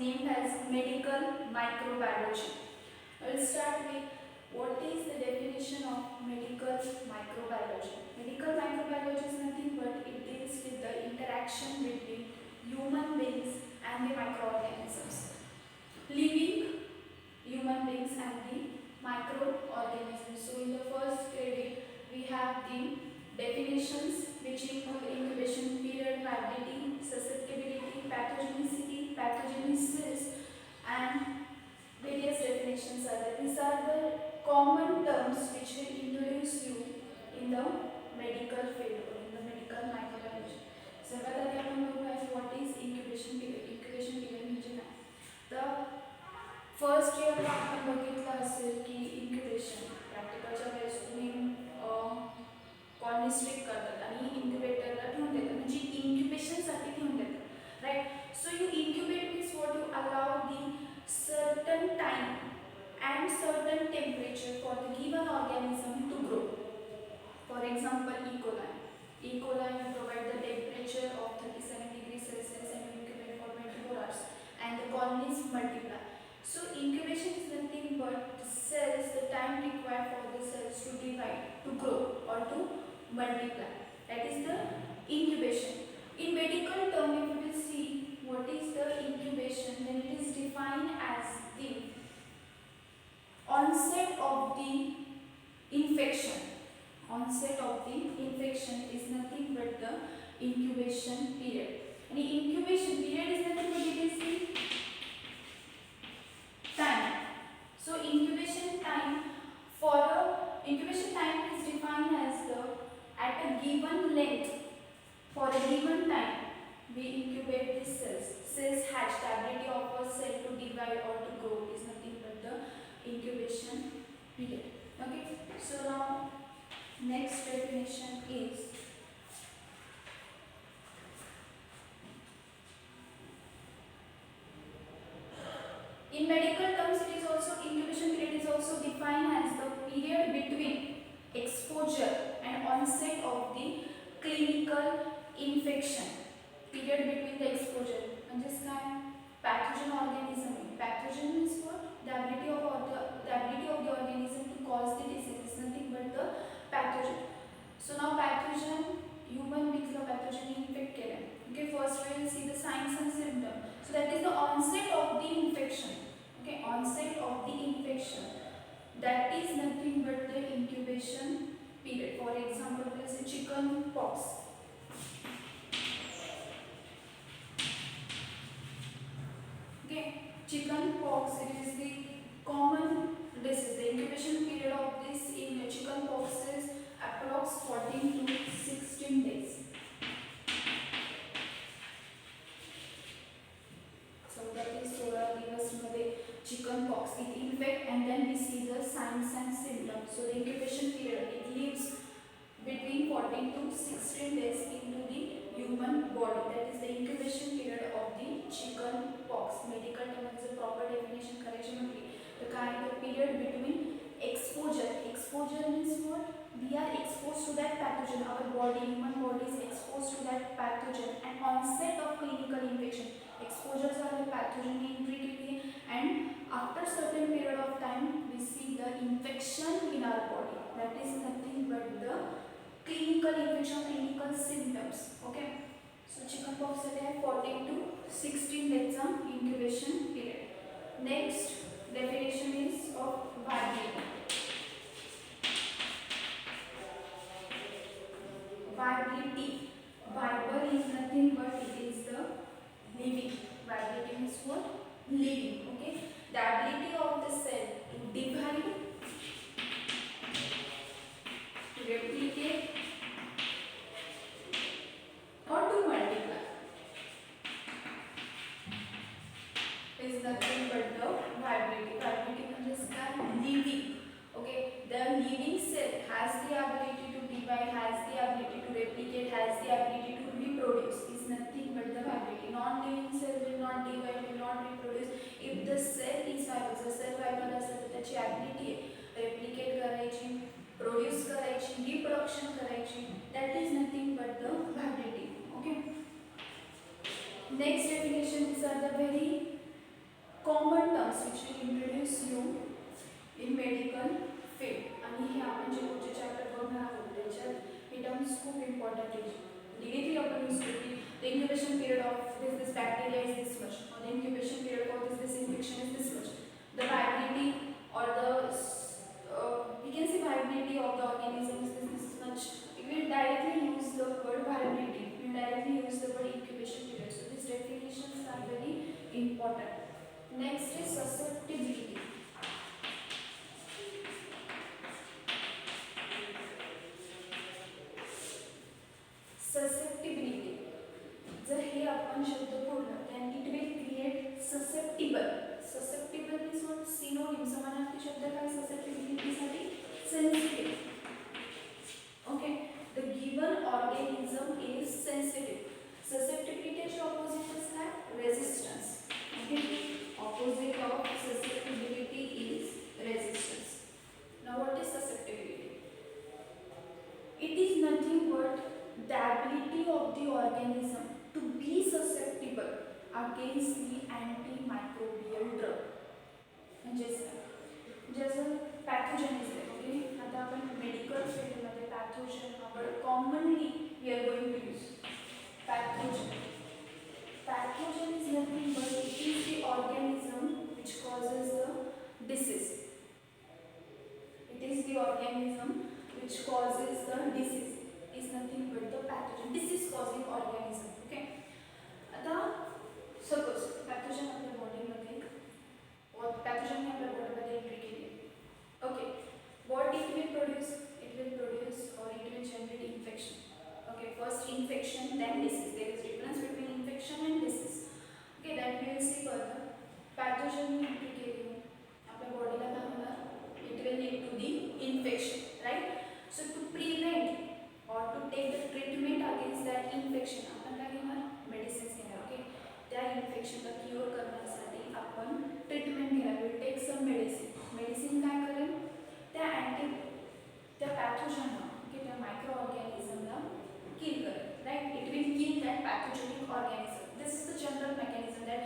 named as medical microbiology. We'll start with what is the definition of medical microbiology. Medical microbiology is nothing but it deals with the interaction between human beings and the microorganisms. Living human beings and the microorganisms. So in the first credit we have the definitions which include incubation period, viability, susceptibility, pathogenicity, pathogenesis, and various definitions are there. These are the common terms which will introduce you in the medical field or in the medical microbiology. सर्वात आधी आपण बघूया what is incubation period. Incubation period म्हणजे काय? तर first इयरला आपण बघितलं असेल की इंक्युबेशन प्रॅक्टिकलच्या वेळेस तुम्ही कॉर्निस्ट्रिक करतात आणि इन्क्युबेटरला ठेवून देतात म्हणजे इंक्युबेशनसाठी ठेवून देतात right. So you incubate means what you allow the certain time and certain temperature for the given organism to grow. For example, E. coli. E. coli you provide the temperature of 37 degrees Celsius and you incubate for 24 hours and the colonies multiply. So incubation is nothing but the cells, the time required for the cells to divide, to grow or to multiply. That is the incubation. In medical term, if we will see what is the incubation, then it is defined as the onset of the infection. Onset of the infection is nothing but the incubation period. And the incubation period is nothing but it is the time. So incubation time for a incubation time is defined as the at a given length for a given time we incubate these cells. Cells hatch. The ability of a cell to divide or to grow is nothing but the incubation period. Okay. So now next definition is in medical terms it is also incubation period is also defined as the period between exposure and onset of the clinical infection. Period between the exposure म्हणजेच काय pathogen organism. Pathogen means what? The ability of the organism to cause the disease is nothing but the pathogen. So now pathogen, human beings La pathogen infect केले. Okay, first we will see the signs and symptoms. So that is the onset of the infection. Okay, onset of the infection. That is nothing but the incubation period. For example, we will say chicken pox. Chicken pox, it is the common disease. The incubation period of this in chicken pox is approx 14 to 16 days. So that is 16 दिवस मध्ये chicken pox it infect and then we see the signs and symptoms. So the incubation period it lives between 14 to 16 days into the human body. That is the incubation period of the chicken pox. Medical term is a proper definition correction only. The kind of period between exposure. Exposure means what? We are exposed to that pathogen. Our body, human body is exposed to that pathogen and onset of clinical infection. Exposures are the pathogen entry and after certain period of time we see the infection in our body. That is nothing but the clinical infection, clinical symptoms. Okay. So chickenpox is 14 to 16 days incubation period. Next definition is of viability. Viability. Viable is nothing but it is the living. Viability means what? Living. Okay. The ability of the cell to divide, to replicate, or to multiply is nothing but the viability. Viability means living. Okay, the living cell has the ability to divide, has the ability to replicate, has the ability to reproduce is nothing but the viability. Non-living cell will not divide, will not reproduce. If the cell is viable, the cell viable असेल तर त्याची ability replicate करायची, produce करायची, reproduction करायची. That is nothing but the viability. Okay. Next definition, these are the very important is. Directly आपण use करते. The incubation period of this bacteria is this much, or the incubation period for this infection is this much. The viability or the we can say viability of the organism is this much. We will directly use the word viability. We will directly use the word incubation period. So these definitions are very important. Next is susceptibility. Susceptibility. जर हे आपण शब्द बोललो then it will create susceptible. Susceptible means what? Synonym. समानार्थी शब्द काय susceptibility साठी? Sensitive. Okay. The given organism is sensitive. Susceptibility चे opposite is काय? Resistance. Okay. Opposite of susceptibility is resistance. Now what is susceptibility? It is nothing but the ability of the organism to be susceptible against the antimicrobial drug. म्हणजेच जसं pathogen is there, okay? आता आपण medical field मध्ये pathogen हा word commonly we are going to use. Pathogen. Pathogen is nothing but it is the organism which causes the disease. It is the organism which causes the disease. Is nothing but the pathogen, disease causing organism. Okay. आता suppose pathogen आपल्या body मध्ये pathogen ने आपल्या body मध्ये entry केली. Okay. What it will produce? It will produce or it will generate infection. Okay. First infection, then disease. There is difference between infection and disease. Okay. That we will see further. Pathogen ने entry केली आपल्या body ला काय होणार? It will lead to the infection, right? So to prevent or to take the treatment against that infection आपण काय घेणार? Medicines घेणार. Okay. त्या इन्फेक्शनला क्युअर करण्यासाठी आपण ट्रीटमेंट घेणार. Will take some medicine. Medicine काय करेल? त्या पॅथोजनला, ओके, त्या मायक्रो ऑर्गॅनिझमला किल करेल. Right. It will kill that pathogenic organism. This is the general mechanism that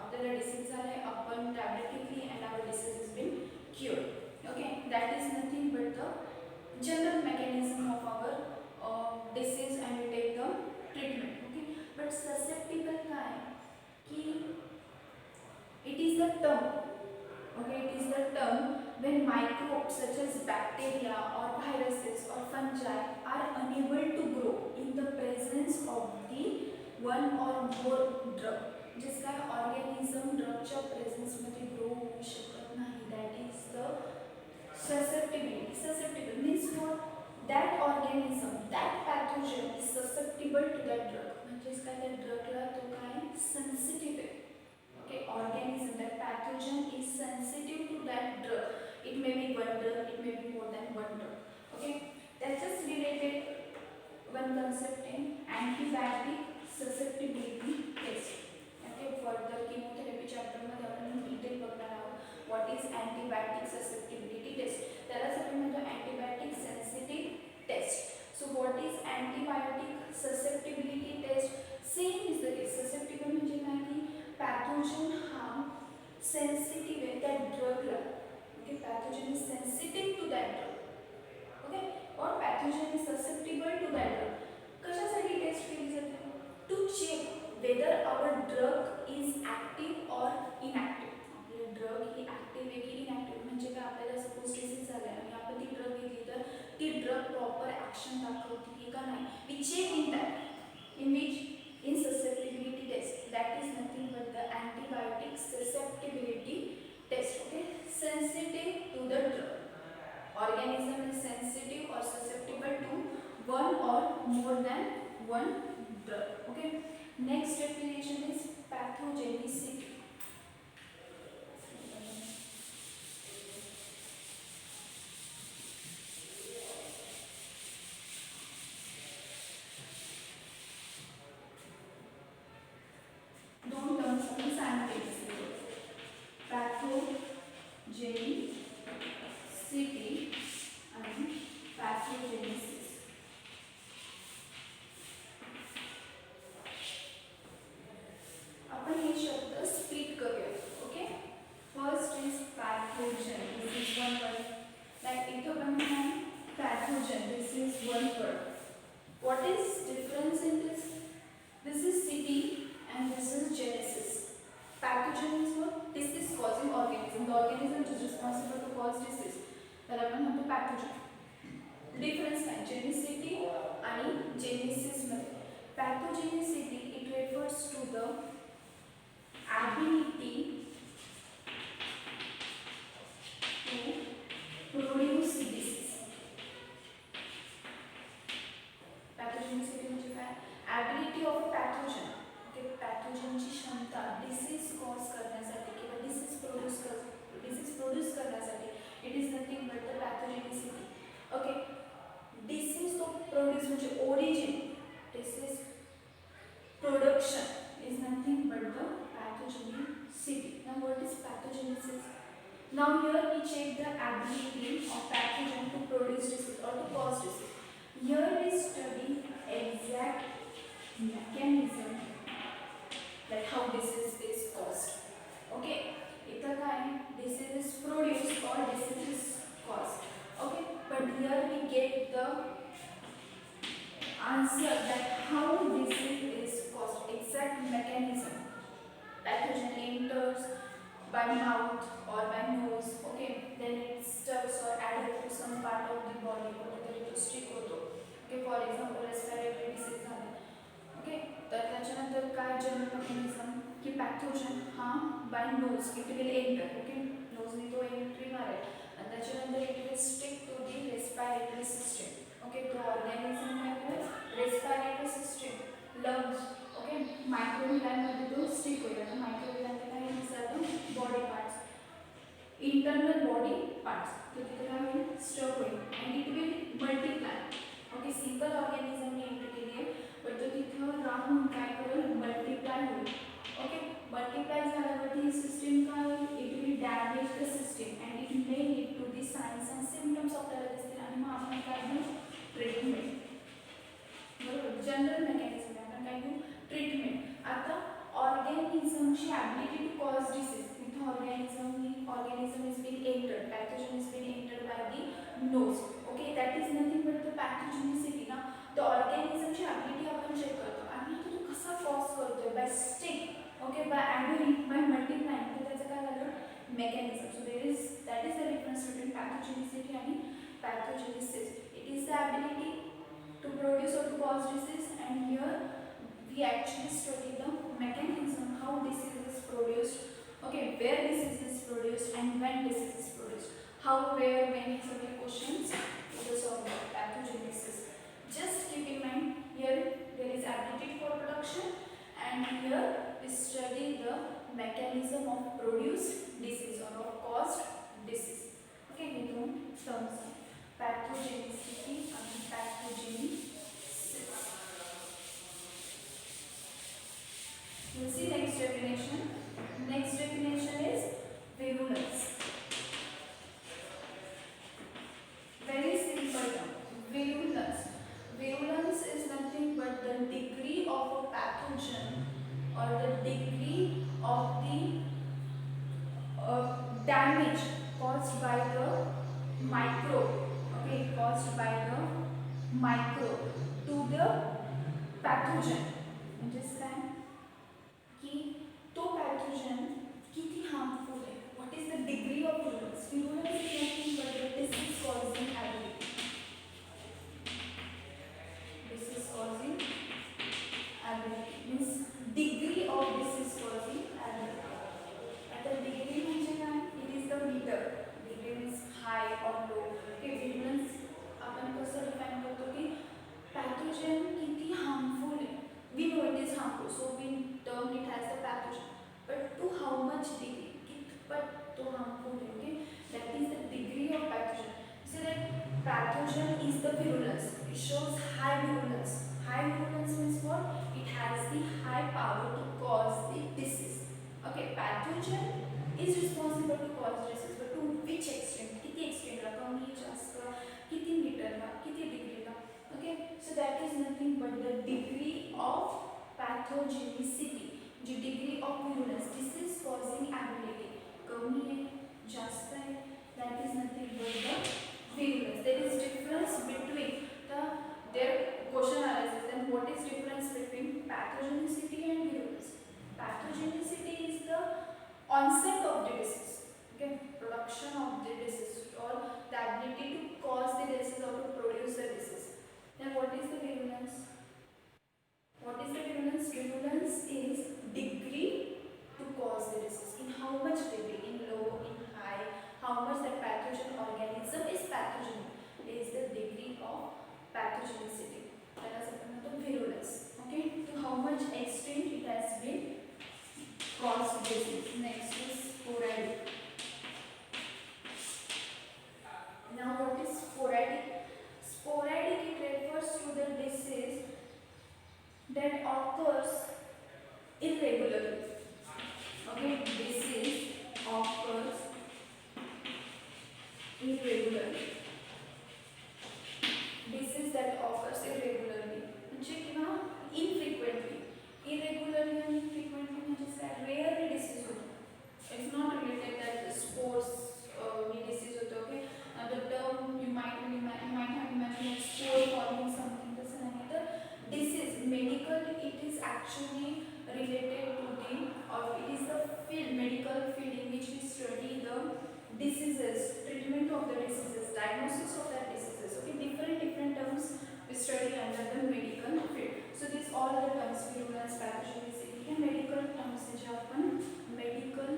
आपल्याला डिसीज झालाय, आपण टॅबलेट घेतली and our disease is been cured. Okay. That is nothing but the general mechanism of our disease and we take the treatment. Okay. But susceptible काय कि it is the term. Okay. It is the term when microbes such as bacteria or viruses or fungi are unable to grow in the presence of the one or more drug. जिस काय organism drug च्या presence मध्ये grow होऊ शकत नाही. That is the susceptibility. Susceptible means what? That organism, that pathogen is susceptible to that drug. म्हणजेच काय त्या ड्रगला तो काय sensitive आहे. Okay, organism, that pathogen is sensitive to that drug. It may be one drug, it may be more than one drug. Okay, that's just related one concept in antibiotic susceptibility test. Okay, further chemotherapy chapter मध्ये आपण detail बघणार आहोत. What is antibiotic susceptibility test? त्यालाच आपण म्हणतो antibiotic sensitive test. So what is antibiotic susceptibility test? Same is the case. Susceptible म्हणजे काय की pathogen हा sensitive आहे त्या ड्रगला. Okay, pathogen is sensitive to that drug. Okay, or pathogen is susceptible to that drug. कशासाठी test केली जाते? To check whether our drug is active or inactive. आपले ड्रग ही ऍक्टिव्ह आहे की इनॅक्टिव्ह. म्हणजे काय आपल्याला सपोज डिसीज झाला आणि आपण ती ड्रग घेतली तर ती ड्रग प्रॉपर ऍक्शन दाखवते की का नाही. We check in that in which in susceptibility test. That is nothing but the antibiotic susceptibility test. Okay, sensitive to the drug. Organism is sensitive or susceptible to one or more than one drug. Okay. Next definition is pathogenicity. दोन terms आपण simultaneously. Pathogenicity and pathogenesis. आपण हे शब्द split करूया. Okay. First is pathogen. This is one word. Like इथं पण काय? Pathogen. This is one word. What is causing organism. The organism which is responsible to cause disease त्याला आपण म्हणतो pathogen. Difference काय जेनेसिटी आणि जेनेसिस मध्ये. Pathogenicity it refers to the ability to produce disease. Pathogenicity म्हणजे काय ability of a pathogen. Okay, pathogenची क्षमता disease cause करण्यासाठी किंवा disease produce करण्यासाठी it is nothing but the pathogenicity. Okay, disease to produce म्हणजे origin, disease production is nothing but the pathogenicity. Now what is pathogenesis? Now here we check the ability of pathogen to produce disease or to cause disease. Here we study exact mechanism that how disease is caused. Okay, इथं काय disease is produced or disease is caused. Okay, but here we get the answer that how disease is caused, exact mechanism. Pathogen enters by mouth or by nose. Okay, then it stucks or adheres to some part of the body. कुठेतरी तो stick होतो. Okay, for example respiratory disease झाले. Okay, तर त्याच्यानंतर काय general mechanism की pathogen हा by nose it will enter. Okay, नोजने तो एंट्री मारेल आणि त्याच्यानंतर it will stick to the respiratory system. Okay, तो ऑर्गॅनिझम काय करेल रेस्पिरेटरी सिस्टम लंग्स. ओके, मायक्रोव्हिलांमध्ये तो स्टिक होईल. आता मायक्रोव्हिलांमध्ये काय दिसतात body parts internal body parts. तो तिथे काय होईल स्टक होईल and it will multiply. Okay, single ऑर्गॅनिझमने एंट्री केली आहे पण तो तिथं राहून काय करेल मल्टिप्लाय होईल. ओके, मल्टिप्लाय झाल्यावरती ही सिस्टम काय होईल it will damage the system and it may lead to the signs and symptoms आपल्याला दिसतील आणि मग आपण काय घेऊ ट्रीटमेंट. बरोबर, जनरल मेकॅनिझम आपण काय घेऊ ट्रीटमेंट. आता ऑर्गॅनिझमची ॲबिलिटी टू कॉज डिसीज. इथं organism is been entered, pathogen is been entered by the nose. Okay, that is nothing but the pathogenicity ना. तर ऑर्गॅनिझमची ॲबिलिटी आपण चेक करतो आणि आता तो कसा कॉज करतोय by stick. Okay, by adhering by multiplying. तर त्याचं काय झालं mechanism. So that is the difference between pathogenicity आणि pathogenesis. It is the ability to produce or to cause disease, and here we actually study the mechanism how disease is produced. Okay, where disease is produced and when disease is produced. How, where, when is the questions to the solve pathogenesis. Just keep in mind here there is ability for production and here we study the mechanism of produced disease or of caused disease. Okay, we do terms pathogenicity and pathogenesis. We'll see next definition. Next definition is virulence. Very simple term. Virulence. Virulence is nothing but the degree of a pathogen or the degree of the damage caused by the microbe. Okay, caused by the microbe to the pathogen. म्हणजेच काय की तो pathogen किती harmful आहे. What is the degree of virulence? Virulence is nothing but the disease causing ability. Disease causing ability means degree of disease causing ability. आता degree म्हणजे काय? It is the meter. Degree means high or low. Okay, virulence आपण कसं define करतो की pathogen किती harmful आहे. We know it is harmful, so we term it as the pathogen. But to how much degree? कितपत तो harmful है. Okay, that is the degree of pathogen. So that pathogen is the virulence. It shows high virulence. High virulence means what? It has the high power to cause the disease. Okay, pathogen is responsible to cause disease, but to which extent? किती extent ला कमी जास्त किती meter ला किती degree ला. Okay, so that is nothing but the degree of pathogenicity. जी degree of virulence, disease causing ability कमी है जास्त है, that is nothing but the virulence. There is difference between the their question arises. Then what is difference between pathogenicity and virulence? Pathogenicity is the onset of the disease. disease. Next is sporadic. Now what is sporadic? Sporadic, it refers to the disease that occurs irregularly. Okay, disease occurs irregularly. Disease that occurs irregularly म्हणजे किंवा infrequently. Irregularly and infrequently म्हणजे काय, rarely disease होतो. It's not related that the spores disease होतो. Okay, the term you might have imagined spore forming something. तसं नाही तर disease medical, it is actually related to the, or it is the field, medical field in which we study the diseases, treatment of the diseases, diagnosis of the diseases. Okay, different terms we study under the medical field. So these all the terms virulence, pathogenicity hey medical terms जे आपण medical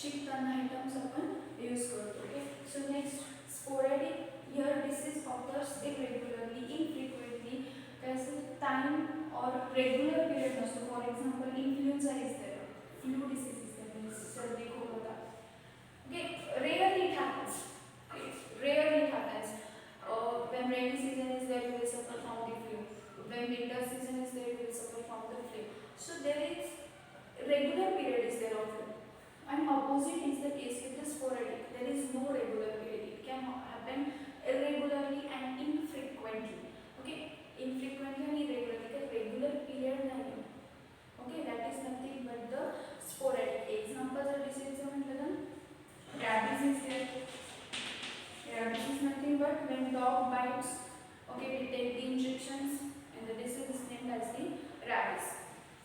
शिकताना हे terms आपण use करतो. Okay, so next sporadic, here disease occurs irregularly, infrequently, time or regular period नसतो. For example, influenza is there, flu disease is there, सर्दी खोकला. Okay, rarely it happens. Okay, rarely it happens. When rainy season is there, you will suffer from the flu. When winter season is there, you will suffer from the flu. So there is regular period is there of flu. And opposite is the case with the sporadic. There is no regular period. It can happen irregularly and infrequently. Okay, infrequently and irregularly. The regular period nahi. Okay, that is nothing but the sporadic. Examples of disease म्हटलं rabies is there. Rabies is nothing but when dog bites. Okay, we take the injections and the disease is named as the rabies.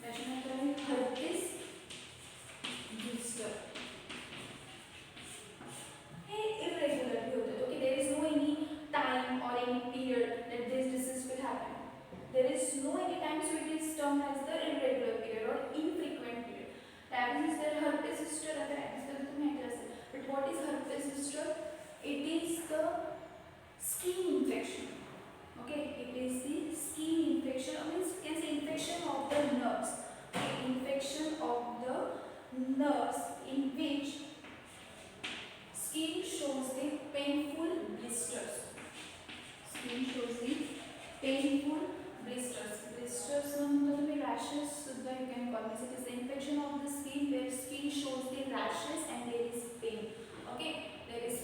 त्याच्यानंतर herpes zoster. हे irregularly होते. Okay, there is no any time or any period that this disease will happen. There is no any time, so it is termed as the irregular period or infrequent period. Rabies is there, herpes zoster and rabies तर तुम्ही ऐकलं असेल. But what is herpes zoster? It is the skin infection. Okay, it is the skin infection. Means you can say infection of the nerves. Okay, infection of the nerves in which skin shows the painful blisters. Skin shows the painful blisters. Blisters means rashes. So you can call this. It is the infection of the skin where skin shows the rashes and there is pain. Okay, there is